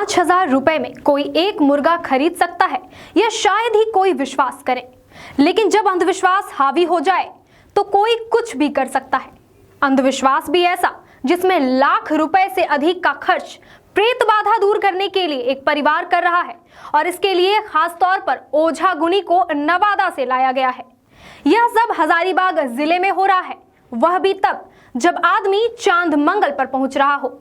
5,000 रुपए में कोई एक मुर्गा खरीद सकता है, यह शायद ही कोई विश्वास करे। लेकिन जब अंधविश्वास हावी हो जाए तो कोई कुछ भी कर सकता है। अंधविश्वास भी ऐसा जिसमें लाख रुपए से अधिक का खर्च प्रेत बाधा दूर करने के लिए एक परिवार कर रहा है, और इसके लिए खास तौर पर ओझा गुनी को नवादा से लाया गया है। यह सब हजारीबाग जिले में हो रहा है, वह भी तब जब आदमी चांद मंगल पर पहुंच रहा हो।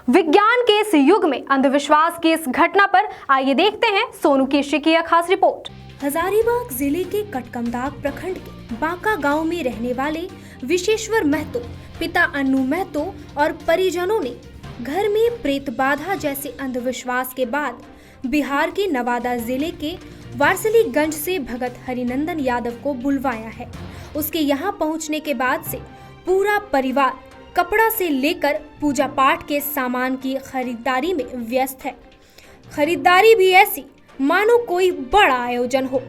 विज्ञान के इस युग में अंधविश्वास की इस घटना पर आइए देखते हैं सोनू केशरी की यह खास रिपोर्ट। हजारीबाग जिले के कटकमदाग प्रखंड के बांका गांव में रहने वाले विशेश्वर महतो, पिता अन्नू महतो और परिजनों ने घर में प्रेत बाधा जैसे अंधविश्वास के बाद बिहार के नवादा जिले के वारसलीगंज से भगत हरिनंदन यादव को बुलवाया है। उसके यहाँ पहुँचने के बाद से पूरा परिवार कपड़ा से लेकर पूजा पाठ के सामान की खरीदारी में व्यस्त है। खरीदारी भी ऐसी मानो कोई बड़ा आयोजन हो।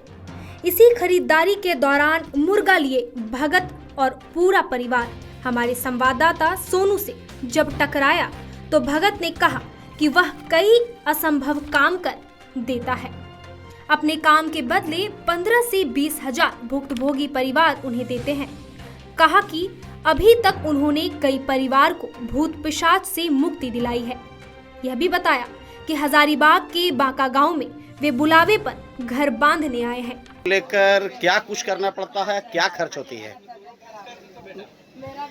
इसी खरीदारी के दौरान मुर्गा लिए भगत और पूरा परिवार हमारे संवाददाता सोनू से जब टकराया तो भगत ने कहा कि वह कई असंभव काम कर देता है। अपने काम के बदले 15 से 20 हजार भुक्तभोगी परिवार उन्हें देते हैं। कहा कि अभी तक उन्होंने कई परिवार को भूत पिशाच से मुक्ति दिलाई है। यह भी बताया कि हजारीबाग के बांका गांव में वे बुलावे पर घर बांधने आए हैं। लेकर क्या कुछ करना पड़ता है, क्या खर्च होती है?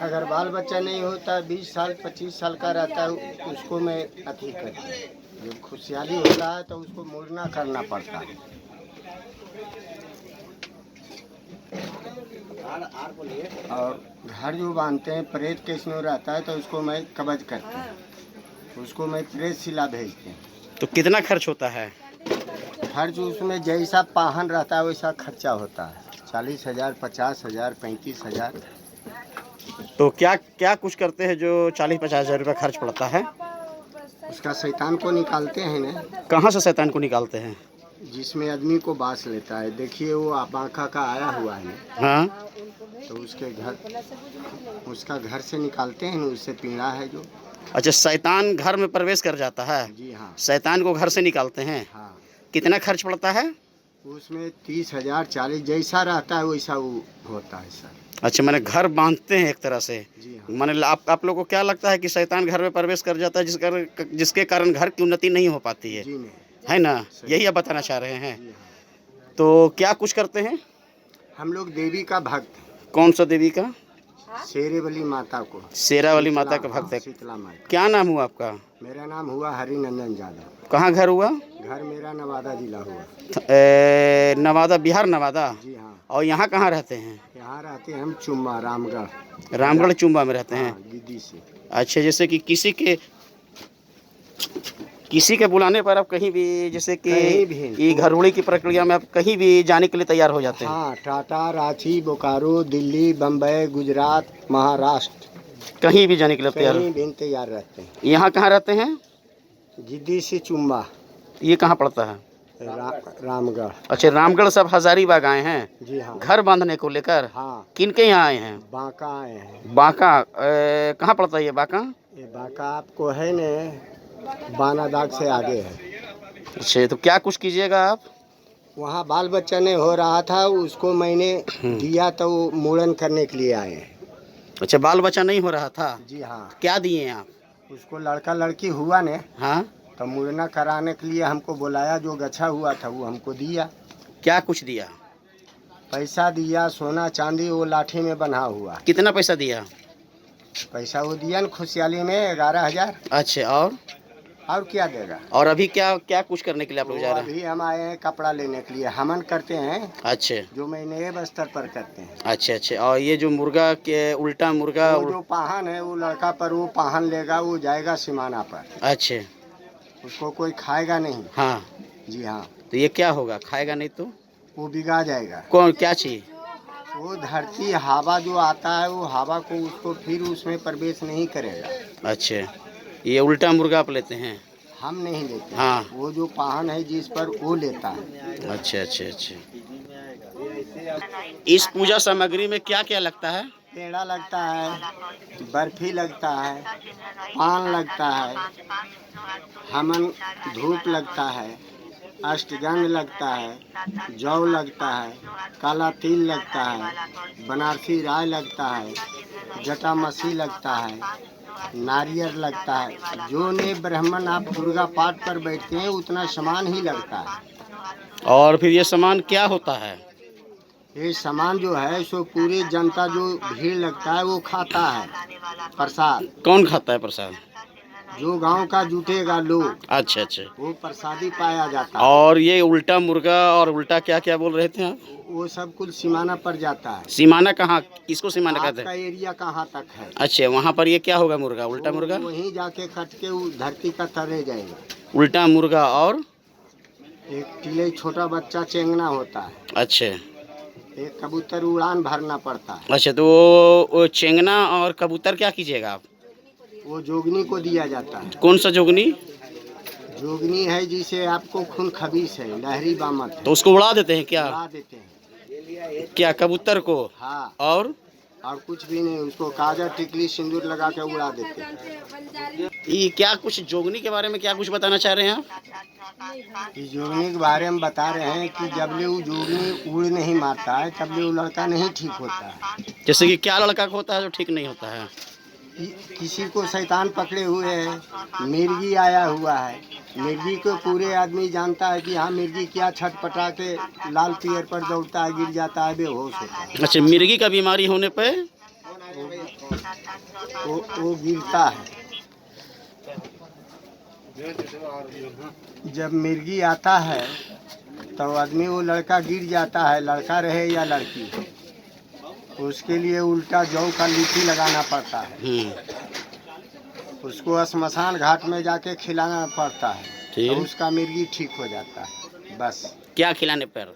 अगर बाल बच्चा नहीं होता 20 साल 25 साल का रहता है उसको मैं अति करती हूँ। जब खुशहाली होता है तो उसको मुड़ना करना पड़ता है। और घर जो बांधते हैं प्रेत केस में रहता है तो उसको मैं कब्ज करती हूँ, उसको मैं प्रेत सिला भेजती हूँ। तो कितना खर्च होता है? खर्च उसमें जैसा पाहन रहता है वैसा खर्चा होता है। 40,000 50,000 35,000। तो क्या क्या कुछ करते हैं जो 40-50 हजार रुपये खर्च पड़ता है? उसका शैतान को निकालते हैं ना। कहाँ से शैतान को निकालते हैं? जिसमें आदमी को बास लेता है। देखिए वो बांका का आया हुआ है, हाँ, तो उसका घर से निकालते हैं ना, उससे पीड़ा है जो। अच्छा, शैतान घर में प्रवेश कर जाता है? जी हाँ। शैतान को घर से निकालते हैं? हाँ। कितना खर्च पड़ता है? उसमें 30,000 40 जैसा रहता है वैसा वो होता है सर। अच्छा, मैंने घर बांधते हैं एक तरह से। जी हाँ। मैंने आप लोगों को क्या लगता है कि शैतान घर में प्रवेश कर जाता है जिसके कारण घर की उन्नति नहीं हो पाती है? जी नहीं। है ना, यही आप बताना चाह रहे हैं? जी हाँ। तो क्या कुछ करते हैं? हम लोग देवी का भक्त हैं। कौन सा देवी का? शेरेवाली माता को। शेरावाली माता का भक्त है। शीतला माता। क्या नाम हुआ आपका? मेरा नाम हुआ हरिनंदन यादव। कहाँ घर हुआ? घर मेरा नवादा जिला हुआ। नवादा, बिहार नवादा? जी हाँ। और यहाँ कहाँ रहते हैं? यहाँ रहते हैं हम चुम्बा रामगढ़ चुम्बा में रहते हैं। गिद्दी से। अच्छा, जैसे कि किसी के बुलाने पर आप कहीं भी, जैसे कि ये घरौड़ी की प्रक्रिया में आप कहीं भी जाने के लिए तैयार हो जाते हैं? हाँ, टाटा, रांची, बोकारो, दिल्ली, बम्बई, गुजरात, महाराष्ट्र, कहीं भी जाने के लिए कहीं भी तैयार रहते हैं। यहाँ कहाँ रहते हैं? गिद्दी से चुम्बा। ये कहाँ पड़ता है? रामगढ़। अच्छा, रामगढ़ सब हजारीबाग आए हैं? जी हाँ। घर बांधने को लेकर? हाँ। किनके यहाँ आए हैं? बांका आए हैं। बांका कहाँ पड़ता है ये बांका? ये बांका आपको है न, बानादाग से आगे है। अच्छा, तो क्या कुछ कीजिएगा आप? वहाँ बाल बच्चा नहीं हो रहा था, उसको मैंने दिया तो वो मुड़न करने के लिए आए हैं। अच्छा, बाल बच्चा नहीं हो रहा था? जी हाँ। क्या दिए हैं आप? उसको लड़का लड़की हुआ ने। हाँ। तो मुड़ना कराने के लिए हमको बुलाया, जो गछा हुआ था वो हमको दिया। क्या कुछ दिया? पैसा दिया, सोना चांदी, वो लाठी में बंधा हुआ। कितना पैसा दिया? पैसा वो दिया न खुशहाली में 11,000। अच्छा, और क्या देगा? और अभी क्या कुछ करने के लिए आप लोग जा रहे हैं? अभी हम आए हैं कपड़ा लेने के लिए, हमन करते हैं। अच्छा, जो महीने बस्तर पर करते हैं। अच्छा, और ये जो मुर्गा के उल्टा मुर्गा जो पाहन है वो लड़का पर वो पाहन लेगा, वो जाएगा सीमाना पर। अच्छा, उसको कोई खाएगा नहीं। हाँ। जी हाँ। तो ये क्या होगा? खाएगा नहीं तो वो बिगा जाएगा। कौन, क्या चीज? वो धरती हवा जो आता है वो हवा को उसको फिर उसमें प्रवेश नहीं करेगा। अच्छा, ये उल्टा मुर्गा आप लेते हैं? हम नहीं लेते। हाँ। वो जो पाहन है जिस पर वो लेता है। अच्छा। इस पूजा सामग्री में क्या क्या लगता है? पेड़ा लगता है, बर्फी लगता है, पान लगता है, हमन धूप लगता है, अष्टगंध लगता है, जौ लगता है, काला तिल लगता है, बनारसी राय लगता है, जटामसी लगता है, नारियल लगता है। जो ने ब्राह्मण आप दुर्गा पाठ पर बैठते हैं उतना सामान ही लगता है। और फिर ये सामान क्या होता है? ये सामान जो है सो पूरे जनता जो भीड़ लगता है वो खाता है प्रसाद। कौन खाता है प्रसाद? जो गांव का जुटेगा लोग, अच्छा अच्छा। वो प्रसादी पाया जाता है। और ये उल्टा मुर्गा और उल्टा क्या क्या बोल रहे थे आप? वो सब कुछ सीमाना पर जाता है। सीमाना कहाँ, किसको सीमाना कहते आपका हैं? एरिया कहाँ तक है? अच्छा, वहाँ पर ये क्या होगा मुर्गा, उल्टा मुर्गा? वहीं जाके कट के वो धरती का तरे जाएगा। उल्टा मुर्गा और एक टिले छोटा बच्चा चेंगना होता है, अच्छा एक कबूतर उड़ान भरना पड़ता है। अच्छा। तो वो चेंगना और कबूतर क्या कीजिएगा आप? वो जोगनी को दिया जाता है। कौन सा जोगनी? जोगनी है जिसे आपको खून खबीस है, लहरी बामत है, तो उसको उड़ा देते हैं क्या? उड़ा देते हैं। क्या कबूतर को? हाँ, और कुछ भी नहीं, उसको काजर टिकली सिंदूर लगा के उड़ा देते हैं। ये क्या कुछ जोगनी के बारे में क्या कुछ बताना चाह रहे हैं आप? इस जोगनी के बारे में बता रहे हैं कि जब ले वो जोगनी उड़ नहीं मारता है तब ले वो लड़का नहीं ठीक होता है। जैसे कि क्या लड़का को होता है जो ठीक नहीं होता है? किसी को शैतान पकड़े हुए है, मिर्गी आया हुआ है, मिर्गी को पूरे आदमी जानता है कि हाँ मिर्गी क्या छटपटा के लाल पियर पर दौड़ता है, गिर जाता है, बेहोश होता है। अच्छा, मिर्गी का बीमारी होने पे वो गिरता है। जब मिर्गी आता है तो आदमी वो लड़का गिर जाता है, लड़का रहे या लड़की, उसके लिए उल्टा जौ का लीची लगाना पड़ता है। उसको श्मशान घाट में जाके खिलाना पड़ता है तो उसका मिर्गी ठीक हो जाता है। बस। क्या खिलाने पर?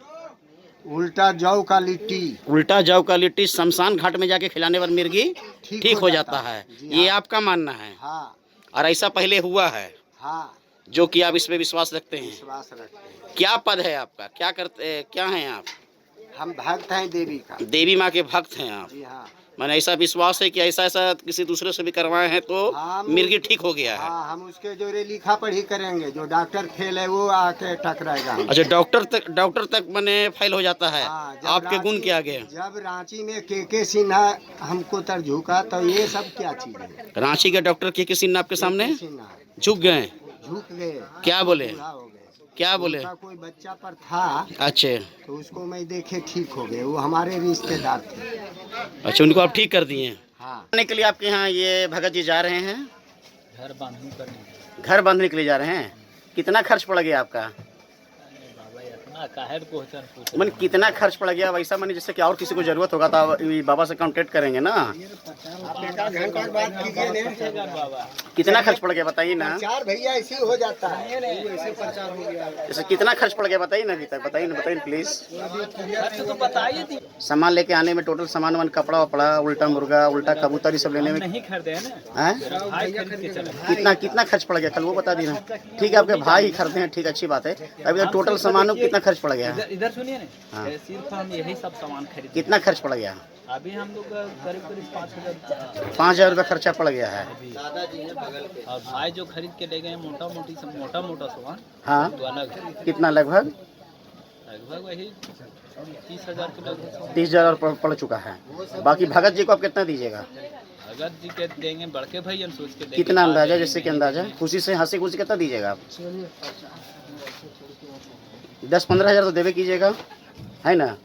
उल्टा जौ का लिट्टी। उल्टा जौ का लिट्टी शमशान घाट में जाके खिलाने पर मिर्गी ठीक हो जाता है। ये आपका मानना है? हाँ। और ऐसा पहले हुआ है? हाँ। जो कि आप इस पे विश्वास रखते हैं? विश्वास रखते हैं। क्या पद है आपका, क्या करते, क्या हैं आप? हम भक्त हैं देवी का। देवी माँ के भक्त हैं आप? जी हाँ। मैंने ऐसा विश्वास है कि ऐसा ऐसा किसी दूसरे से भी करवाए हैं तो मिर्गी ठीक हो गया है? हाँ, हम उसके जोरे लिखा पढ़ी करेंगे, जो डॉक्टर फेल है वो आके टकराएगा। अच्छा, डॉक्टर तक मैंने फेल हो जाता है? हाँ, आपके गुण के आगे? जब रांची में के सिन्हा हमको तर झुका तो ये सब क्या चीज है? रांची के डॉक्टर के सिन्हा आपके सामने झुक गए? झुक गए। क्या बोले? क्या बोले? कोई बच्चा पर था, अच्छा, तो उसको मैं देखे ठीक हो गए, वो हमारे रिश्तेदार थे। अच्छा, उनको आप ठीक कर दिए? हाँ। आने के लिए आपके यहाँ ये भगत जी जा रहे हैं घर बांधने के लिए जा रहे हैं। कितना खर्च पड़ गया आपका? मन कितना खर्च पड़ गया वैसा? मैंने जैसे कि और किसी को जरूरत होगा तो बाबा से कांटेक्ट करेंगे ना। कितना खर्च पड़ गया बताइए ना। चार भैया ऐसे हो जाता है। जैसे कितना खर्च पड़ गया बताइए ना, अभी तक बताइए ना प्लीज। तो बताइए। सामान लेके आने में टोटल सामान कपड़ा वपड़ा, उल्टा मुर्गा, उल्टा कबूतर, ये सब लेने में नहीं खरीदे हैं ना। कितना खर्च पड़ गया कल वो बता दीजिए। ठीक है, आपके भाई ही खरीदे हैं, ठीक, अच्छी बात है। अभी तक टोटल सामानों कितना खर्च पड़ गया? इधर सुनिए ना। हाँ। सिर्फ हम यही सब सामान खरीदे। कितना खर्च पड़ गया? अभी हम लोग करीब 5,000 रुपये खर्चा पड़ गया है। और भाई जो खरीद के ले गए मोटा मोटा सामान। हाँ, तो अलग है। कितना? लगभग वही 30,000 के लगभग। 30,000 पड़ चुका है। बाकी भगत जी को आप कितना दीजिएगा? भगत जी के देंगे, बड़के भाई हम सोच के देंगे। कितना अंदाजा, जैसे कि अंदाजा खुशी से हंसी खुशी कितना दीजिएगा आप? 10-15 हज़ार तो देवे कीजिएगा, है ना?